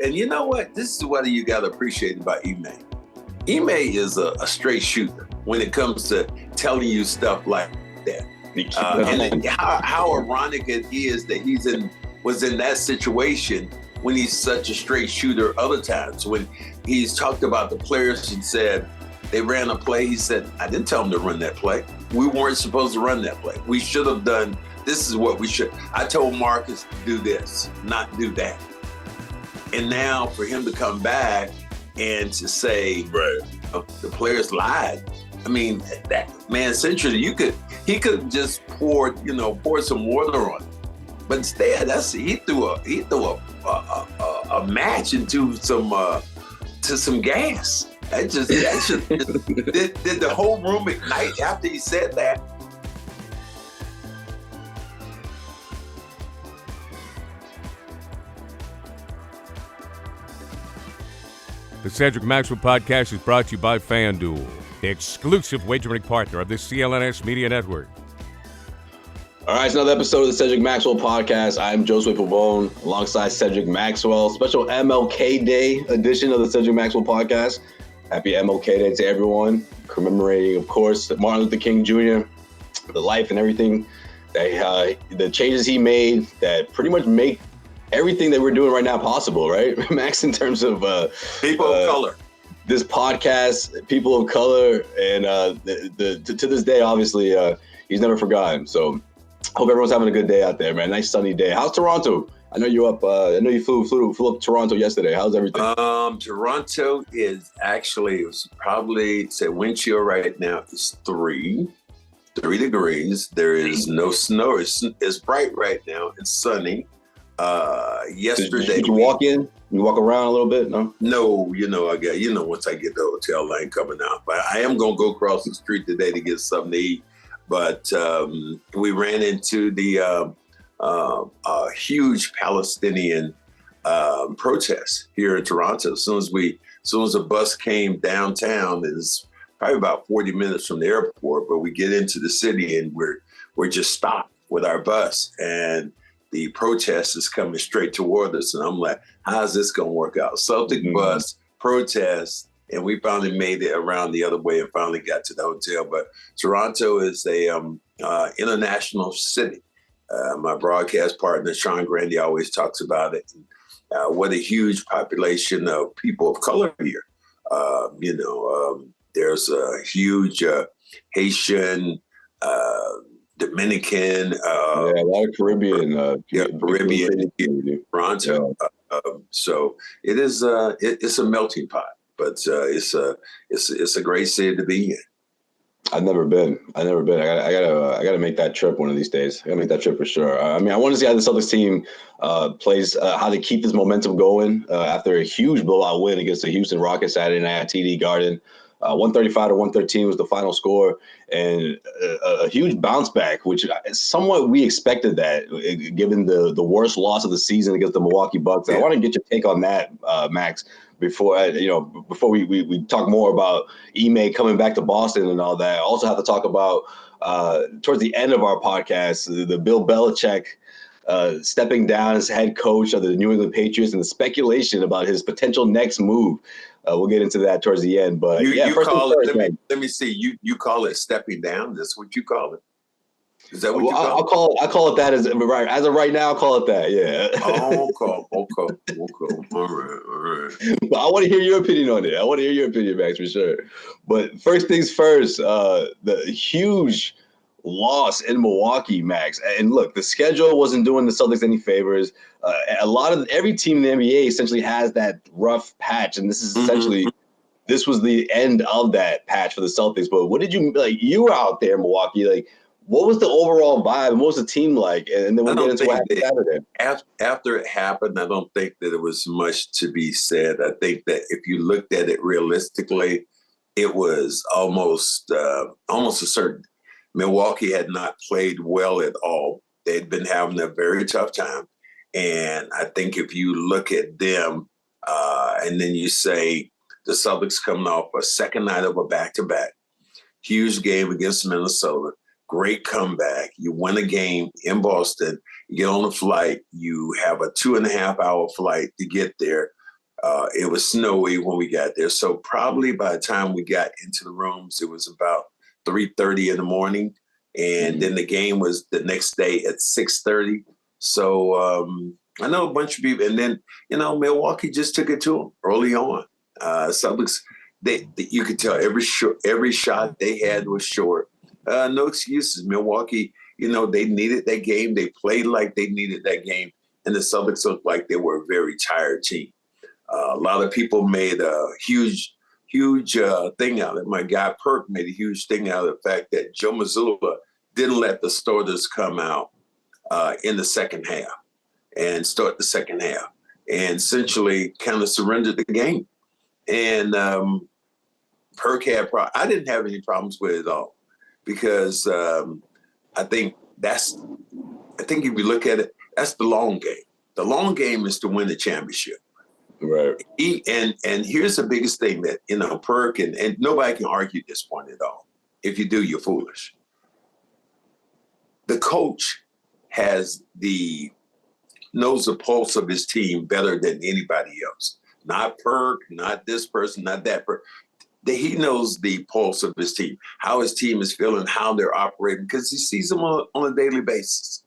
And you know what? This is what you got to appreciate about Ime. Ime is a straight shooter when it comes to telling you stuff like that. And how ironic it is that was in that situation when he's such a straight shooter other times. When he's talked about the players and said they ran a play, he said, I didn't tell them to run that play. We weren't supposed to run that play. We should have done, this is what we should. I told Marcus to do this, not do that. And now for him to come back and to say, the players lied. I mean, that man, essentially, he could just pour some water on it. But instead, he threw a match into some gas. That just did the whole room ignite after he said that? The Cedric Maxwell Podcast is brought to you by FanDuel, the exclusive wagering partner of the CLNS Media Network. All right, it's another episode of the Cedric Maxwell Podcast. I'm Josue alongside Cedric Maxwell. Special MLK Day edition of the Cedric Maxwell Podcast. Happy MLK Day to everyone. Commemorating, of course, Martin Luther King Jr., the life and everything, that the changes he made that pretty much make everything that we're doing right now possible, right, Max, in terms of people of color. This podcast, people of color, and to this day, obviously, he's never forgotten. So hope everyone's having a good day out there, man. Nice sunny day. How's Toronto? I know you're up. I know you flew up to Toronto yesterday. How's everything? Toronto is actually, wind chill right now is 3 degrees. There is no snow. It's bright right now. It's sunny. Yesterday, did you walk in? You walk around a little bit? No. No, once I get to the hotel, I ain't coming out. But I am gonna go across the street today to get something to eat. But we ran into the huge Palestinian protest here in Toronto. As soon as the bus came downtown, it's probably about 40 minutes from the airport. But we get into the city and we're just stopped with our bus, and the protest is coming straight toward us. And I'm like, how's this going to work out? Celtic bus, protest, and we finally made it around the other way and finally got to the hotel. But Toronto is a international city. My broadcast partner, Sean Grandy, always talks about it. What a huge population of people of color here. There's a huge Haitian, Dominican, a lot of Caribbean, Toronto. Yeah. So it is. It's a melting pot, but it's a great city to be in. I've never been. I gotta make that trip one of these days. I gotta make that trip for sure. I want to see how the Celtics team plays, how they keep this momentum going after a huge blowout win against the Houston Rockets Saturday night at TD Garden. 135-113 was the final score, and a huge bounce back, which somewhat we expected that, given the worst loss of the season against the Milwaukee Bucks. Yeah. I want to get your take on that, Max, before we talk more about Ime coming back to Boston and all that. I also have to talk about towards the end of our podcast, the Bill Belichick stepping down as head coach of the New England Patriots and the speculation about his potential next move. We'll get into that towards the end, but you call it. Let me see. You call it stepping down. That's what you call it. Is that what you call it? I call it that as of right now. I'll call it that. Yeah. Oh, okay. All right. But I want to hear your opinion on it. I want to hear your opinion, Max, for sure. But first things first, the huge loss in Milwaukee, Max. And look, the schedule wasn't doing the Celtics any favors. Every team in the NBA essentially has that rough patch, and this is essentially this was the end of that patch for the Celtics. But what did you like? You were out there in Milwaukee, like. What was the overall vibe? What was the team like? And then we'll get into what happened Saturday. After it happened, I don't think that there was much to be said. I think that if you looked at it realistically, it was almost a certain. Milwaukee had not played well at all. They'd been having a very tough time. And I think if you look at them and then you say the Celtics coming off a second night of a back-to-back, huge game against Minnesota, great comeback. You win a game in Boston. You get on a flight. You have a 2.5-hour flight to get there. It was snowy when we got there. So probably by the time we got into the rooms, it was about 3:30 in the morning. And then the game was the next day at 6:30. So I know a bunch of people. And then, Milwaukee just took it to them early on. Celtics, you could tell every shot they had was short. No excuses. Milwaukee, they needed that game. They played like they needed that game. And the Celtics looked like they were a very tired team. A lot of people made a huge thing out of it. My guy Perk made a huge thing out of the fact that Joe Mazzulla didn't let the starters come out in the second half and start the second half, and essentially kind of surrendered the game. And Perk had I didn't have any problems with it at all, because I think if you look at it, that's the long game. The long game is to win the championship. Right. And here's the biggest thing that, Perk, and nobody can argue this point at all. If you do, you're foolish. The coach knows the pulse of his team better than anybody else. Not Perk, not this person, not that person. He knows the pulse of his team, how his team is feeling, how they're operating, because he sees them on a daily basis.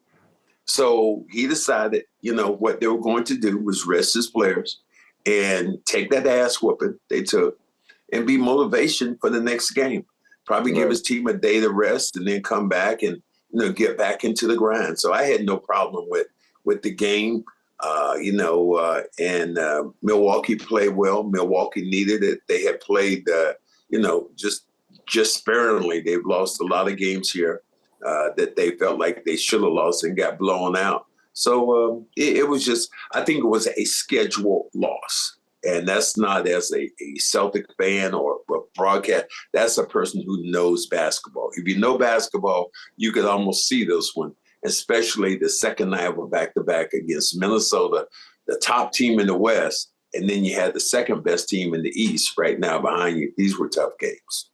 So he decided, what they were going to do was rest his players and take that ass whooping they took and be motivation for the next game. Probably give his team a day to rest and then come back and, get back into the grind. So I had no problem with the game, and Milwaukee played well. Milwaukee needed it. They had played, just sparingly. They've lost a lot of games here that they felt like they should have lost and got blown out. So it was just, I think it was a scheduled loss. And that's not as a Celtic fan or a broadcast. That's a person who knows basketball. If you know basketball, you could almost see this one, especially the second night of a back-to-back against Minnesota, the top team in the West, and then you had the second best team in the East right now behind you. These were tough games.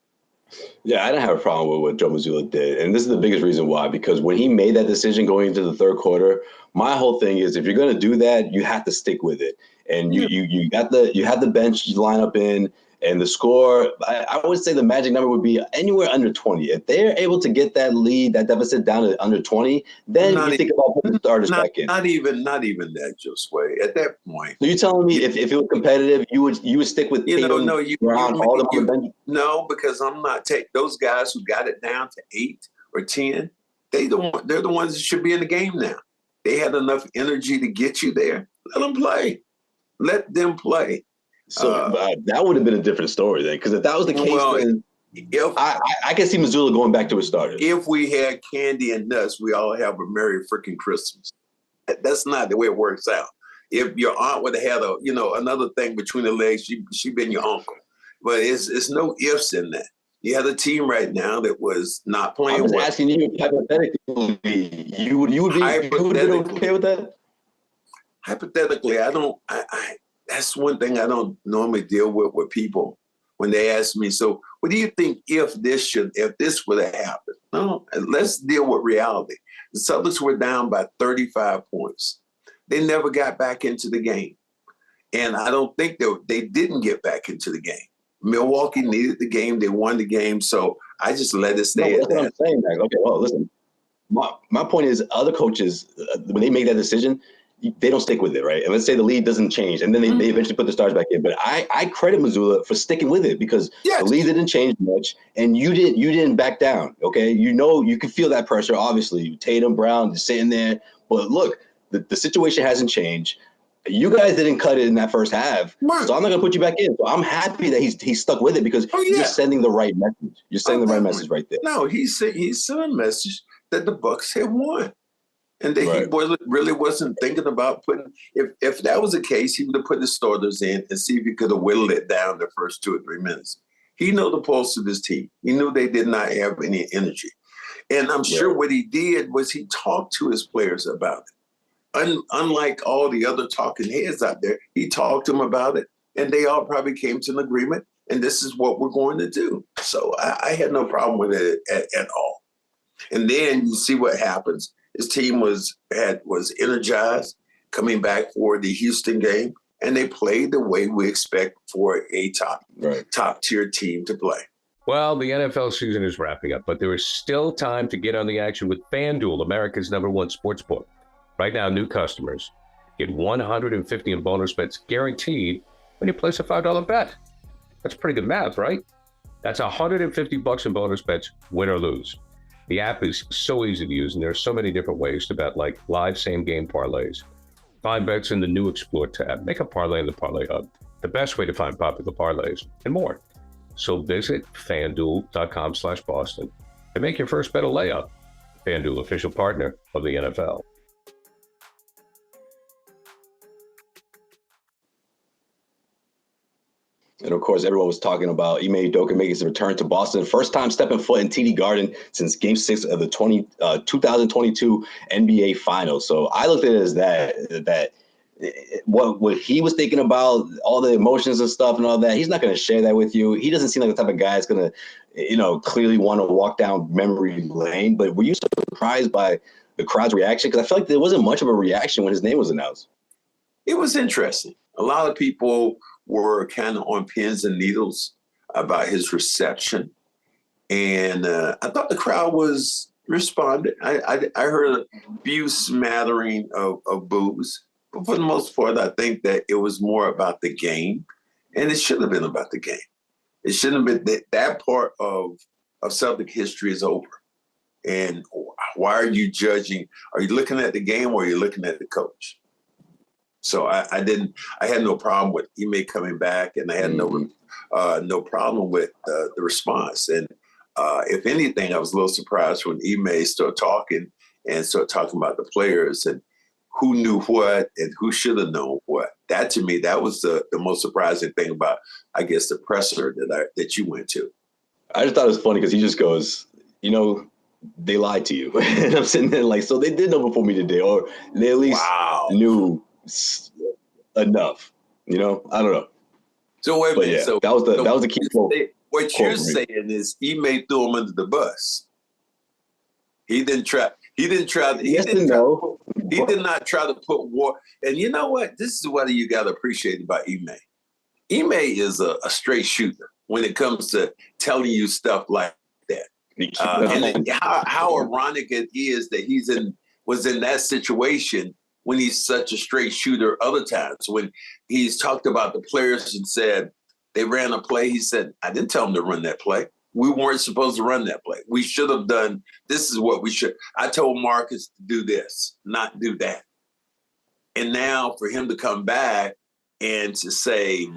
Yeah, I didn't have a problem with what Joe Mazzulla did. And this is the biggest reason why, because when he made that decision going into the third quarter, my whole thing is if you're going to do that, you have to stick with it. And you had the bench lineup in, and the score, I would say the magic number would be anywhere under 20. If they're able to get that lead, that deficit down to under 20, then you think about putting the starters back in. Not even that, Josue. At that point. So you're telling me if it was competitive, you would stick with Tatum, Brown, all them on the bench? No, because I'm not taking those guys who got it down to 8 or 10. They're the ones that should be in the game now. They had enough energy to get you there. Let them play. Let them play. So that would have been a different story then, because if that was the case, then I can see Mazzulla going back to his starters. If we had candy and nuts, we all have a Merry freaking Christmas. That's not the way it works out. If your aunt would have had another thing between the legs, she been your uncle. But it's no ifs in that. You had a team right now that was not playing well. I was asking you hypothetically, you would be okay with that? Hypothetically, that's one thing I don't normally deal with people when they ask me, so what do you think if this would have happened? No, let's deal with reality. The Celtics were down by 35 points. They never got back into the game. And I don't think they didn't get back into the game. Milwaukee needed the game. They won the game. So I just let it stay at that. That's what I'm saying. Like, okay, well, listen, my point is other coaches, when they make that decision, they don't stick with it, right? And let's say the lead doesn't change, and then they eventually put the stars back in. But I credit Mazzulla for sticking with it, because the lead didn't change much, and you didn't back down, okay? You can feel that pressure, obviously. Tatum, Brown, just sitting there. But look, the situation hasn't changed. You guys didn't cut it in that first half, so I'm not going to put you back in. So I'm happy that he's stuck with it, because you're sending the right message. You're sending the right message right there. No, he's sending a message that the Bucks had won. And that he really wasn't thinking about putting. If that was the case, he would have put the starters in and see if he could have whittled it down the first 2 or 3 minutes. He knew the pulse of his team. He knew they did not have any energy, and I'm sure what he did was he talked to his players about it. Unlike all the other talking heads out there, he talked to them about it, and they all probably came to an agreement. And this is what we're going to do. So I had no problem with it at all. And then you see what happens. His team was energized coming back for the Houston game. and they played the way we expect for a top tier team to play. Well, the NFL season is wrapping up, but there is still time to get on the action with FanDuel, America's #1 sportsbook. Right now, new customers get $150 in bonus bets guaranteed when you place a $5 bet. That's pretty good math, right? That's $150 in bonus bets, win or lose. The app is so easy to use, and there are so many different ways to bet, like live same-game parlays. Find bets in the new Explore tab. Make a parlay in the Parlay Hub. The best way to find popular parlays, and more. So visit FanDuel.com/Boston and make your first bet a layup. FanDuel, official partner of the NFL. And of course, everyone was talking about Ime Udoka making his return to Boston. First time stepping foot in TD Garden since Game 6 of the 2022 NBA Finals. So I looked at it as that what he was thinking about, all the emotions and stuff and all that, he's not going to share that with you. He doesn't seem like the type of guy that's going to, clearly want to walk down memory lane. But were you surprised by the crowd's reaction? Because I feel like there wasn't much of a reaction when his name was announced. It was interesting. A lot of people were kind of on pins and needles about his reception. And I thought the crowd was responded. I heard a few smattering of boos. But for the most part, I think that it was more about the game. And it should have been about the game. It shouldn't have been that part of Celtic history is over. And why are you judging? Are you looking at the game or are you looking at the coach? So I had no problem with Ime coming back, and I had no problem with the response. And if anything, I was a little surprised when Ime started talking about the players and who knew what and who should have known what. That to me, that was the most surprising thing about, I guess, the presser that you went to. I just thought it was funny because he just goes, they lied to you. And I'm sitting there like, so they did know before me today, or they at least knew enough, I don't know. So wait a minute. Yeah, so that was the key quote. What you're saying is Ime threw him under the bus. He did not try to put war. And you know what? This is what you got to appreciate about Ime. Ime is a straight shooter when it comes to telling you stuff like that. And how ironic it is that was in that situation when he's such a straight shooter other times. When he's talked about the players and said they ran a play, he said, I didn't tell them to run that play. We weren't supposed to run that play. We should have done, this is what we should. I told Marcus to do this, not do that. And now for him to come back and to say,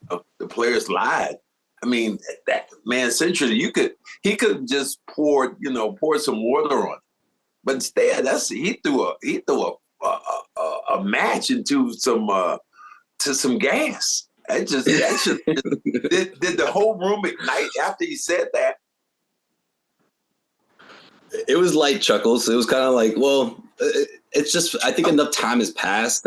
the players lied. I mean, that man, essentially, he could just pour some water on it. But instead, he threw a match into some gas. That just did the whole room ignite after he said that? It was light chuckles. It was kind of like, well, it's just, I think enough time has passed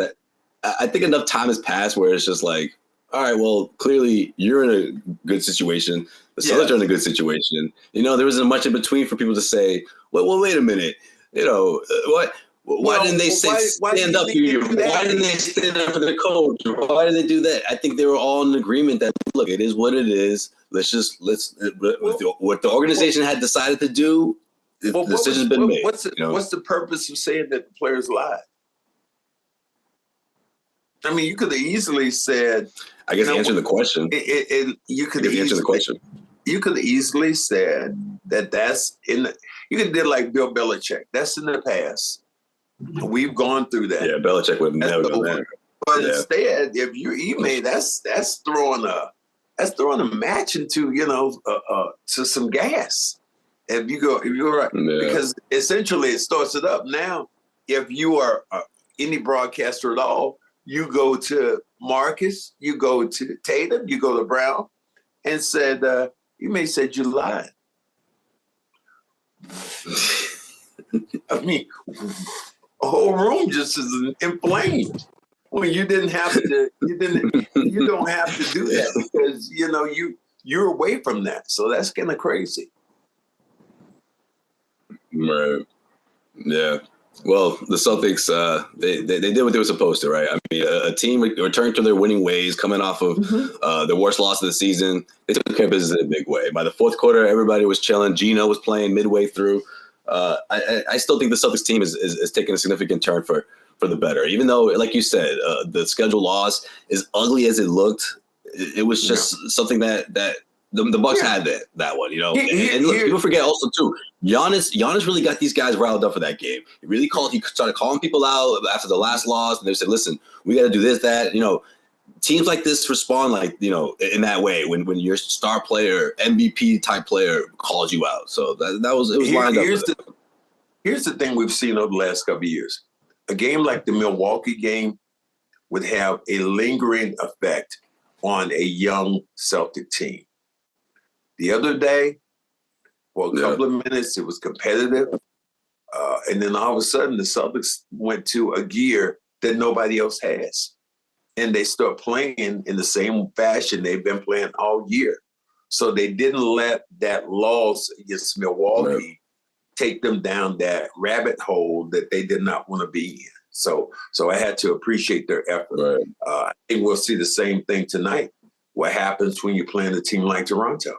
where it's just like, all right, well, clearly you're in a good situation. The Celtics are in a good situation. There wasn't much in between for people to say, well, wait a minute. What? Why didn't they stand up here? Why didn't they stand up for the coach? Why did they do that? I think they were all in agreement that, look, it is what it is. What the organization had decided to do, the decision's been made. What's the purpose of saying that the players lied? I mean, you could have easily said. I guess answer the question. You could have answered the question. You could have easily said that's in the. You could have did like Bill Belichick. That's in the past. We've gone through that. Yeah, Belichick would never done that. But instead, if you're Ime, that's throwing a match into to some gas. If you're right, because essentially it starts it up. Now, if you are any broadcaster at all, you go to Marcus, you go to Tatum, you go to Brown, and said Ime said you lied. I mean, the whole room just is inflamed. When you didn't have to, you don't have to do that because you're away from that. So that's kind of crazy. Right. Yeah. Well, the Celtics, they did what they were supposed to, right? I mean, a team returned to their winning ways, coming off of their worst loss of the season. They took care of business in a big way. By the fourth quarter, everybody was chilling. Gino was playing midway through. I still think the Celtics team is taking a significant turn for the better. Even though, like you said, the schedule loss, as ugly as it looked, it was just something that the Bucks had that one, you know. And look, people forget also too. Giannis really got these guys riled up for that game. He started calling people out after the last loss, and they said, "Listen, we got to do this, that." You know, teams like this respond like, you know, in that way when your star player, MVP type player, calls you out. So it was lined up. Here's the thing we've seen over the last couple of years: a game like the Milwaukee game would have a lingering effect on a young Celtic team. The other day, for a couple of minutes, it was competitive. And then all of a sudden, the Celtics went to a gear that nobody else has. And they start playing in the same fashion they've been playing all year. So they didn't let that loss against Milwaukee take them down that rabbit hole that they did not want to be in. So I had to appreciate their effort. I think we'll see the same thing tonight. What happens when you're playing a team like Toronto?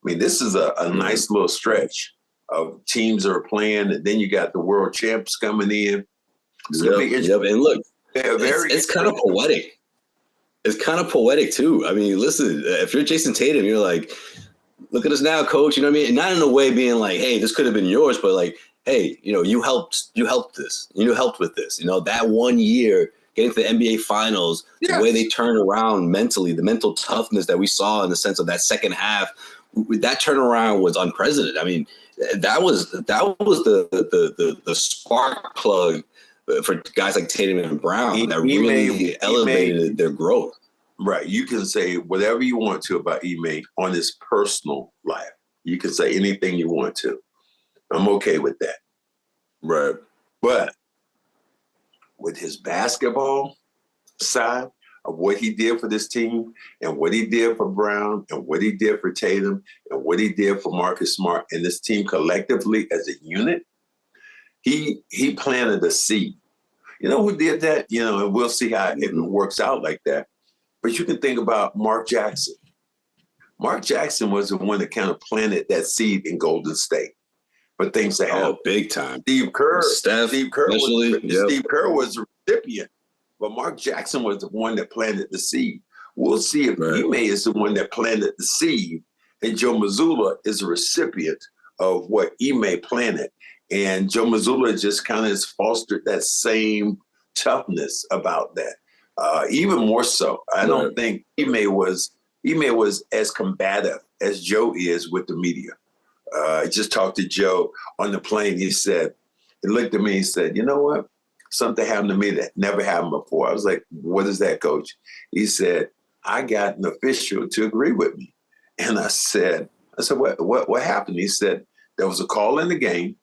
I mean, this is a nice little stretch of teams that are playing, and then you got the world champs coming in. Yep. And look, it's kind of poetic. It's kind of poetic too. I mean, listen, if you're Jayson Tatum, you're like, look at us now, coach. You know what I mean? And not in a way being like, hey, this could have been yours, but like, hey, you know, you helped this. You helped with this. You know, that 1 year getting to the NBA Finals, the way they turned around mentally, the mental toughness that we saw in the sense of that second half, that turnaround was unprecedented. I mean, that was the spark plug for guys like Tatum and Brown that really elevated their growth. Right. You can say whatever you want to about Ime on his personal life. You can say anything you want to. I'm okay with that. Right. But with his basketball side of what he did for this team and what he did for Brown and what he did for Tatum and what he did for Marcus Smart and this team collectively as a unit, he planted a seed. You know who did that? You know, and we'll see how if it works out like that. But you can think about Mark Jackson. Mark Jackson was the one that kind of planted that seed in Golden State. But things that happened. Big time. Steve Kerr was the recipient. But Mark Jackson was the one that planted the seed. We'll see if Ime is the one that planted the seed and Joe Mazzulla is a recipient of what Ime planted. And Joe Mazzulla just kind of has fostered that same toughness about that. Even more so, I don't think Ime was as combative as Joe is with the media. I just talked to Joe on the plane. He looked at me, he said, you know what? Something happened to me that never happened before. I was like, what is that, coach? He said, I got an official to agree with me. And I said, what happened? He said, there was a call in the game.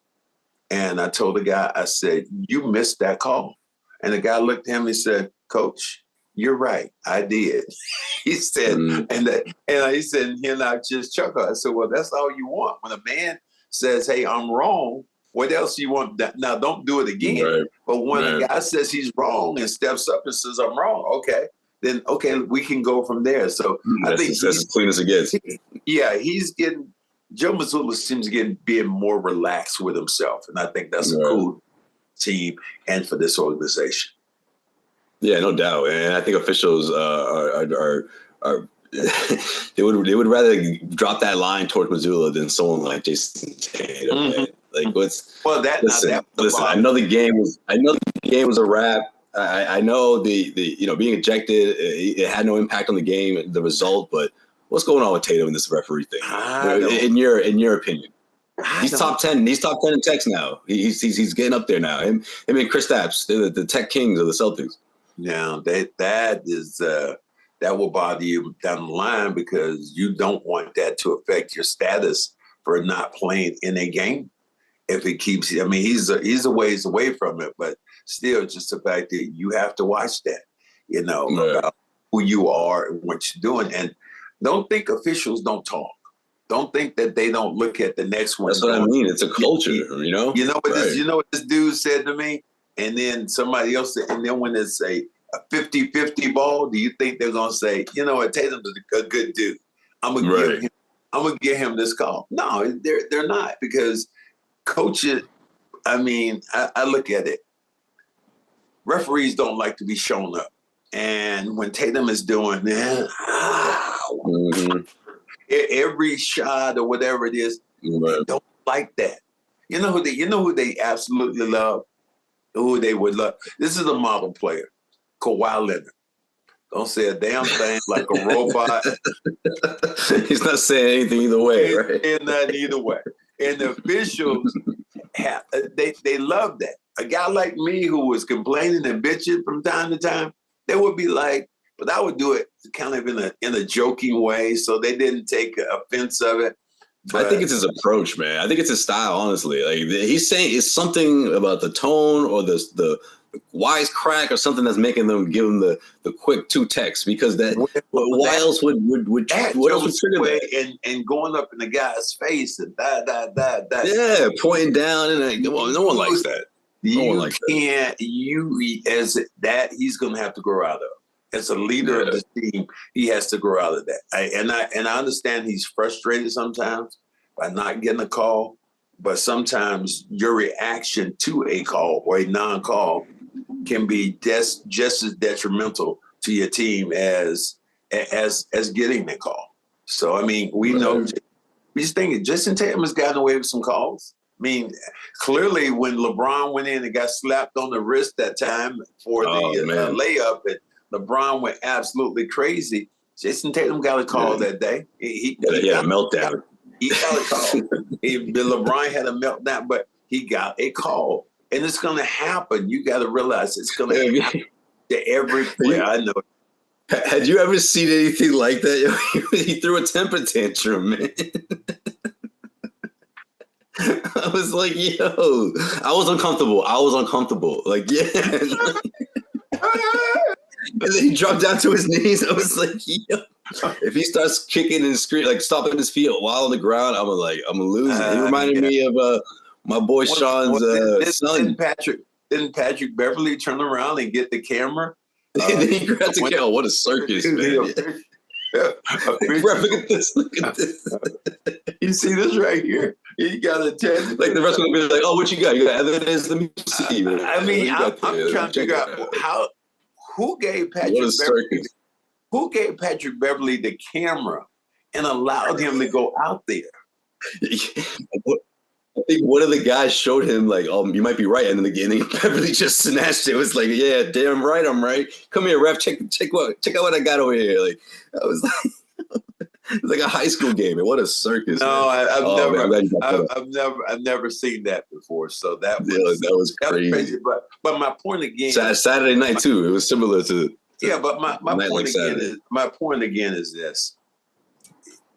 And I told the guy, I said, you missed that call. And the guy looked at him and he said, Coach, you're right. I did. He said, and he said, he and I just chuckled. I said, well, that's all you want. When a man says, hey, I'm wrong, what else do you want? Now, don't do it again. Right. But when a guy says he's wrong and steps up and says, I'm wrong, then we can go from there. So I think that's as clean as it gets. Joe Mazzulla seems to being more relaxed with himself. And I think that's a cool team and for this organization. Yeah, no doubt. And I think officials are they would rather drop that line toward Mazzulla than someone like Jayson Tatum. Like listen, I know the game was a wrap. I know the being ejected, it had no impact on the game, the result, but what's going on with Tatum in this referee thing? In your opinion? He's top 10. He's top 10 in techs now. He's getting up there now. Him and Kristaps, they're the tech kings of the Celtics. Now that will bother you down the line because you don't want that to affect your status for not playing in a game. If it keeps, I mean, he's a ways away from it, but still, just the fact that you have to watch that, about who you are and what you're doing, and don't think officials don't talk. don't think that they don't look at the next one. That's what I mean. It's a culture, you know. You know what right. You know what this dude said to me, and then somebody else said, and then when it's a 50-50 ball, do you think they're gonna say, you know what, Tatum's a good dude? I'm gonna give him this call. No, they're not, because coaches. I mean, I look at it. Referees don't like to be shown up, and when Tatum is doing that, every shot or whatever it is, they don't like that. You know who they absolutely love, who they would love. This is a model player, Kawhi Leonard. Don't say a damn thing like a robot. He's not saying anything either way, right? And not either way. And the officials they love that. A guy like me who was complaining and bitching from time to time, they would be like, but I would do it kind of in a joking way, so they didn't take offense of it. But I think it's his approach, man. I think it's his style, honestly. Like he's saying, it's something about the tone or the wisecrack or something that's making them give him the quick 2 texts, because why else would trigger that? And going up in the guy's face and yeah, pointing down and no one likes that. He's gonna have to grow out of. As a leader of the team, he has to grow out of that. I understand he's frustrated sometimes by not getting a call, but sometimes your reaction to a call or a non-call can be just as detrimental to your team as getting the call. So I mean, we know. We just think Jayson Tatum has gotten away with some calls. I mean, clearly when LeBron went in and got slapped on the wrist that time for the layup, and LeBron went absolutely crazy. Jayson Tatum got a call that day. He had a meltdown. He got a call. LeBron had a meltdown, but he got a call. And it's going to happen. You got to realize it's going to happen to every player. I know. Had you ever seen anything like that? He threw a temper tantrum, man. I was like, yo, I was uncomfortable. Like, yeah. And then he dropped down to his knees. I was like, yo, if he starts kicking and screaming, like stomping his feet while on the ground, I'm gonna lose it. He reminded me of my boy Sean's son. Didn't Patrick Beverly turn around and get the camera? And then he grabbed the camera. What a circus, man. Look at this. You see this right here? You got a 10. Like the rest of them be like, oh, what you got? You got evidence? Let me see. I mean, I'm trying to figure out who gave Patrick Beverly the camera and allowed him to go out there? I think one of the guys showed him like, oh, you might be right. And then again, Beverly just snatched it. It was like, yeah, damn right, I'm right. Come here, ref, check out what I got over here. Like, I was like, it's like a high school game. What a circus! No, I've never seen that before. So that was crazy. But my point again, Saturday night too. It was similar to but my point again is this: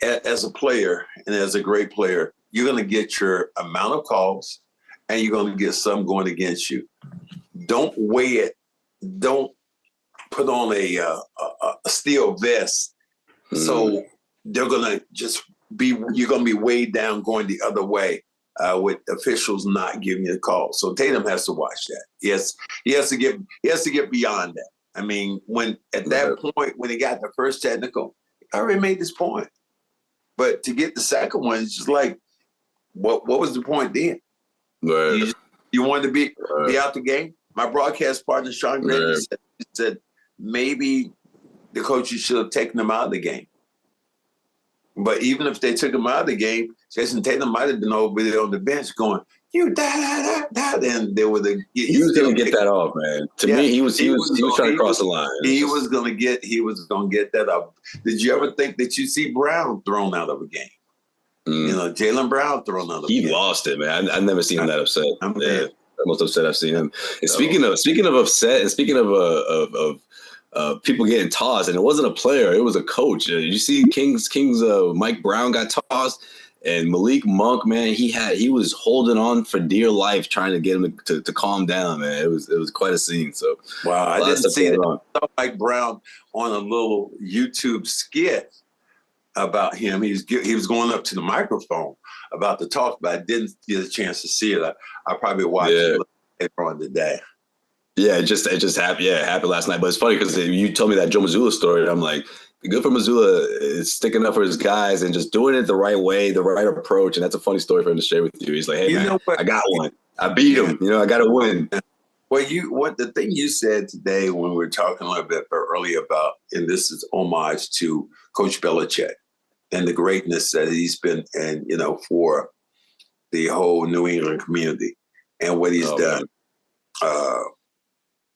as a player and as a great player, you're going to get your amount of calls, and you're going to get some going against you. Don't weigh it. Don't put on a steel vest. So they're going to you're going to be weighed down going the other way with officials not giving you the call. So Tatum has to watch that. Yes, he has to get beyond that. I mean, at that point, when he got the first technical, I already made this point. But to get the second one, it's just like, what was the point then? Right. You wanted to be out the game? My broadcast partner, Sean Grady, said maybe the coaches should have taken him out of the game. But even if they took him out of the game, Jayson Tatum might have been over there on the bench going, you da. And they would have. He was going to get that off, man. To me, he was trying to cross the line. He was going to get that up. Did you ever think that you see Brown thrown out of a game? You know, Jaylen Brown thrown out of a game. He lost it, man. I've never seen him that upset. The most upset I've seen him. And speaking of upset, and speaking of people getting tossed, and it wasn't a player, it was a coach. You see Kings Mike Brown got tossed, and Malik Monk, man, he was holding on for dear life trying to get him to calm down, man. It was quite a scene. So wow, I didn't see that. I saw Mike Brown on a little YouTube skit about him. He was going up to the microphone about the talk, but I didn't get a chance to see it. I probably watched it later on today. Yeah, it just happened. Yeah, it happened last night. But it's funny because you told me that Joe Mazzulla story, and I'm like, good for Mazzulla is sticking up for his guys and just doing it the right way, the right approach. And that's a funny story for him to share with you. He's like, hey, man, I got one. I beat him. I got to win. Well, the thing you said today when we were talking a little bit earlier about, and this is homage to Coach Belichick and the greatness that he's been, and for the whole New England community and what he's done.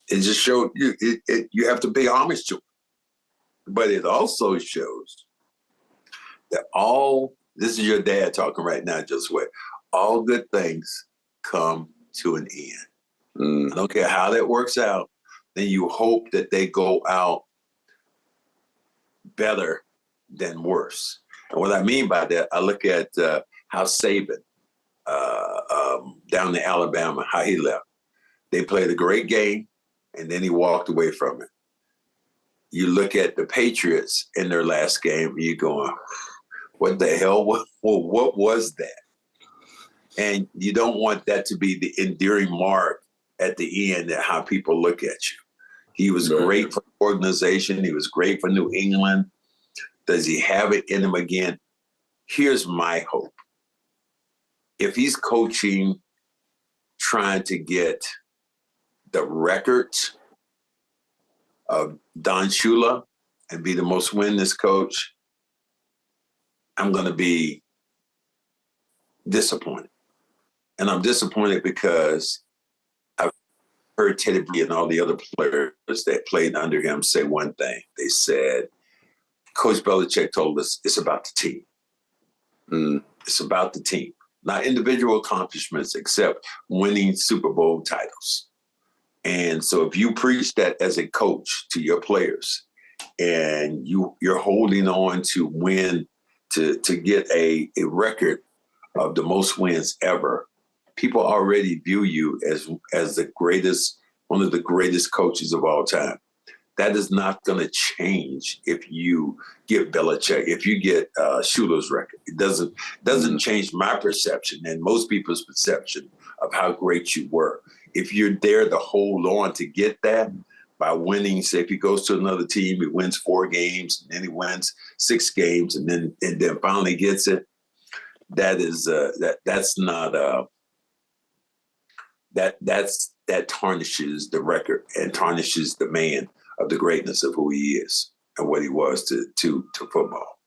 It just showed you you have to pay homage to him. But it also shows that this is your dad talking right now, Josue, all good things come to an end. I don't care how that works out. Then you hope that they go out better than worse. And what I mean by that, I look at how Saban down to Alabama, how he left. They played a great game, and then he walked away from it. You look at the Patriots in their last game, and you're going, what the hell? What was that? And you don't want that to be the endearing mark at the end at how people look at you. He was great for the organization. He was great for New England. Does he have it in him again? Here's my hope. If he's coaching, trying to get the record of Don Shula and be the most winningest coach, I'm going to be disappointed. And I'm disappointed because I've heard Teddy B and all the other players that played under him say one thing. They said, Coach Belichick told us it's about the team. It's about the team. Not individual accomplishments, except winning Super Bowl titles. And so if you preach that as a coach to your players and you're holding on to win, to get a record of the most wins ever, people already view you as the greatest, one of the greatest coaches of all time. That is not going to change if you get Belichick, if you get Shula's record. It doesn't change my perception and most people's perception of how great you were. If you're there to hold on to get that by winning, say if he goes to another team, he wins 4 games, and then he wins 6 games, and then finally gets it. That tarnishes the record and tarnishes the man of the greatness of who he is and what he was to football.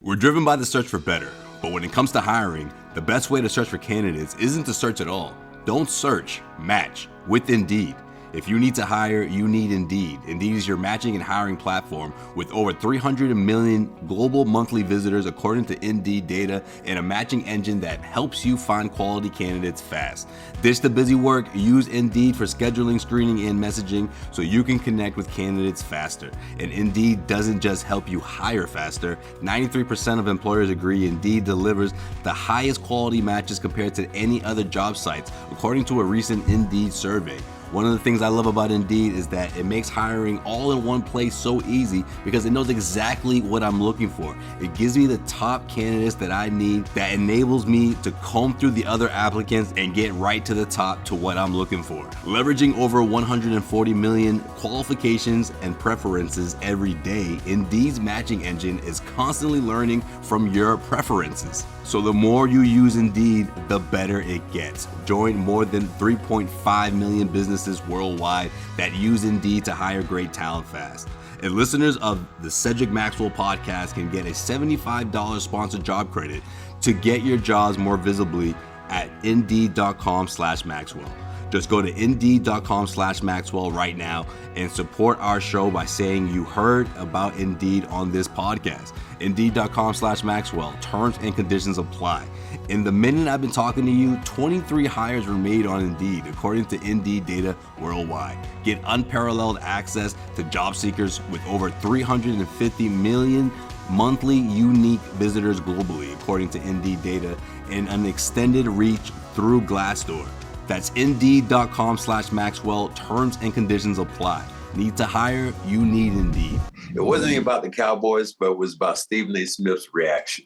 We're driven by the search for better, but when it comes to hiring, the best way to search for candidates isn't to search at all. Don't search, match with Indeed. If you need to hire, you need Indeed. Indeed is your matching and hiring platform with over 300 million global monthly visitors according to Indeed data, and a matching engine that helps you find quality candidates fast. Ditch the busy work, use Indeed for scheduling, screening, and messaging so you can connect with candidates faster. And Indeed doesn't just help you hire faster. 93% of employers agree Indeed delivers the highest quality matches compared to any other job sites, according to a recent Indeed survey. One of the things I love about Indeed is that it makes hiring all in one place so easy because it knows exactly what I'm looking for. It gives me the top candidates that I need, that enables me to comb through the other applicants and get right to the top to what I'm looking for. Leveraging over 140 million qualifications and preferences every day, Indeed's matching engine is constantly learning from your preferences. So the more you use Indeed, the better it gets. Join more than 3.5 million businesses worldwide that use Indeed to hire great talent fast. And listeners of the Cedric Maxwell podcast can get a $75 sponsored job credit to get your jobs more visibly at Indeed.com/Maxwell. Just go to Indeed.com/Maxwell right now and support our show by saying you heard about Indeed on this podcast. Indeed.com/Maxwell. Terms and conditions apply. In the minute I've been talking to you, 23 hires were made on Indeed, according to Indeed data worldwide. Get unparalleled access to job seekers with over 350 million monthly unique visitors globally, according to Indeed data, and an extended reach through Glassdoor. That's Indeed.com/Maxwell. Terms and conditions apply. Need to hire? You need Indeed. It wasn't even about the Cowboys, but it was about Stephen A. Smith's reaction.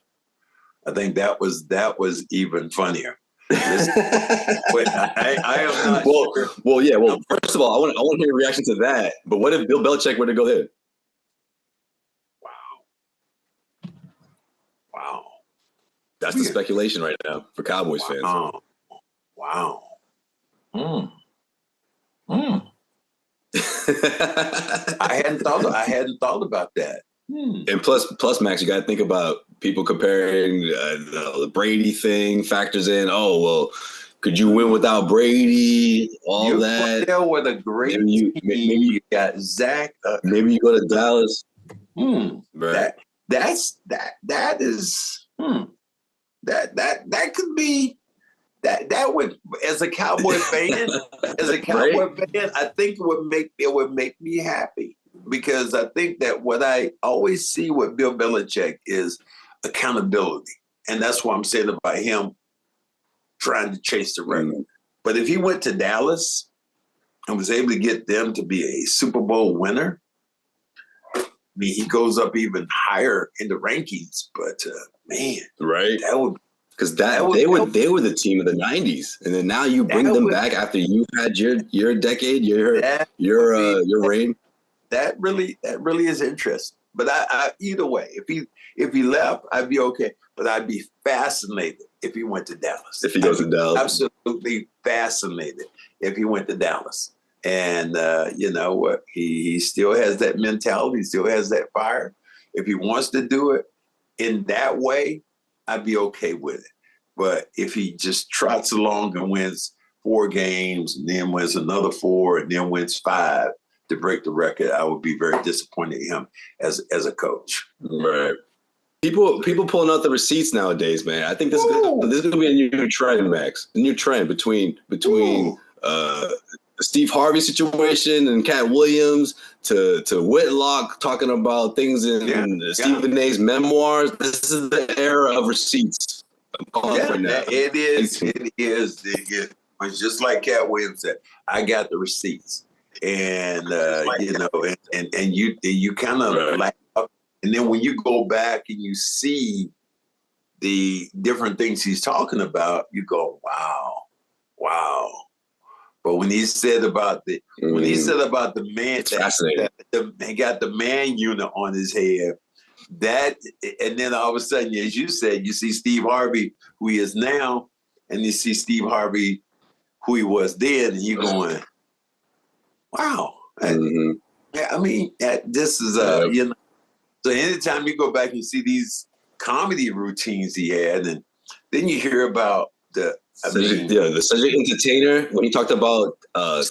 I think that was even funnier. But I am not sure. Well, yeah. Well, first of all, I want to hear your reaction to that. But what if Bill Belichick were to go there? Wow. That's the speculation right now for Cowboys fans. Wow. I hadn't thought about that. And plus, Max, you got to think about people comparing the Brady thing factors in. Oh, well, could you win without Brady? All that. There with a great team. Maybe you got Zach. Maybe you go to Dallas. Right. That could be that would, as a Cowboy fan, I think it would make me happy, because I think that what I always see with Bill Belichick is accountability, and that's what I'm saying about him trying to chase the record. But if he went to Dallas and was able to get them to be a Super Bowl winner, I mean, he goes up even higher in the rankings. But man, right, that would. Because they were the team of the '90s, and then now you bring them back after you had your decade, your reign. That really is interesting. But I either way, if he left, I'd be okay. But I'd be fascinated if he went to Dallas. If he goes to Dallas, absolutely fascinated if he went to Dallas. And you know what? He still has that mentality. He still has that fire. If he wants to do it in that way, I'd be okay with it. But if he just trots along and wins 4 games and then wins another 4 and then wins 5 to break the record, I would be very disappointed in him as a coach. Right. People pulling out the receipts nowadays, man. I think this is going to be a new trend, Max. A new trend between the Steve Harvey situation and Katt Williams to Whitlock talking about things in Stephen A's memoirs. This is the era of receipts. I'm calling for now. It is. It's just like Katt Williams said. I got the receipts, and and you kind of laugh. And then when you go back and you see the different things he's talking about, you go, wow. But when he said about the man that got the man unit on his head, that, and then all of a sudden, as you said, you see Steve Harvey, who he is now, and you see Steve Harvey, who he was then, and you're going, wow. I mean, this is So anytime you go back and see these comedy routines he had, and then you hear about the Cedric entertainer when he talked about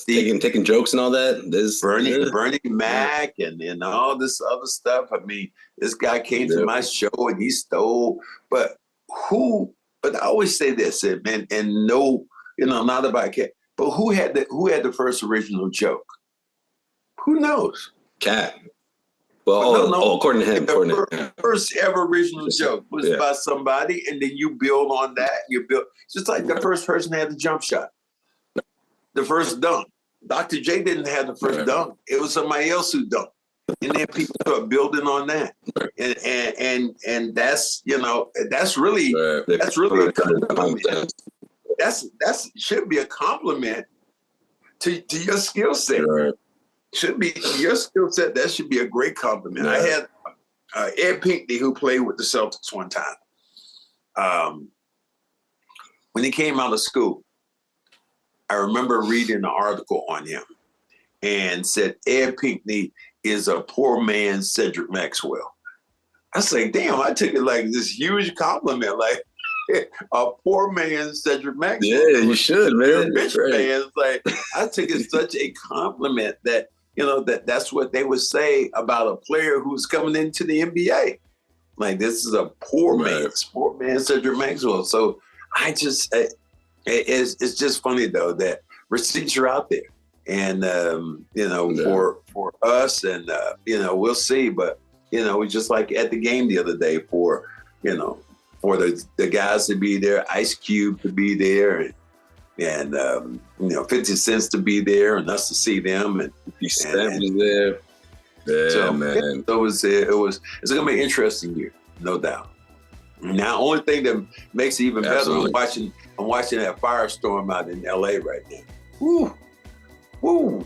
taking jokes and all that. There's Bernie Mac and all this other stuff. I mean, this guy came to my show and he stole. But I always say this, and no, not about Katt, but who had the first original joke? Who knows? Katt. Well, according to him. The first ever original joke was about somebody, and then you build on that. Just like the first person had the jump shot, the first dunk. Dr. J didn't have the first dunk; it was somebody else who dunked, and then people start building on that. And that's that's really a compliment. That's should be a compliment to your skill set. Right. Should be your skill set. That should be a great compliment. I had Ed Pinckney, who played with the Celtics one time. When he came out of school, I remember reading an article on him and said Ed Pinckney is a poor man's Cedric Maxwell. I was like, damn, I took it like this huge compliment, like a poor man's Cedric Maxwell. Yeah, you should, man. Rich man's, like, I took it such a compliment that, that's what they would say about a player who's coming into the NBA. Like, this is a poor man Cedric Maxwell. So it's just funny though that receipts are out there, and for us, and we'll see. But it's just like at the game the other day for the guys to be there, Ice Cube to be there, and 50 Cent to be there, and us to see them, and was there. Yeah, man. So it's going to be an interesting year, no doubt. Now, only thing that makes it even better, I'm watching that firestorm out in LA right now. Woo.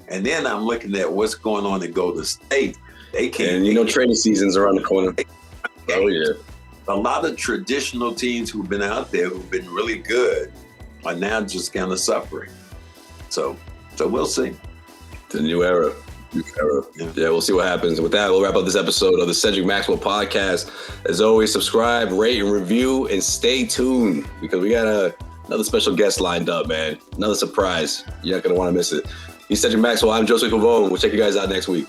And then I'm looking at what's going on in Golden State. They can't. And training season's around the corner. Oh yeah. A lot of traditional teams who've been out there, who've been really good, are now just kind of suffering. So we'll see. The new era. Yeah, we'll see what happens. With that, we'll wrap up this episode of the Cedric Maxwell podcast. As always, subscribe, rate, and review, and stay tuned because we got another special guest lined up, man. Another surprise. You're not going to want to miss it. He's Cedric Maxwell. I'm Josue. We'll check you guys out next week.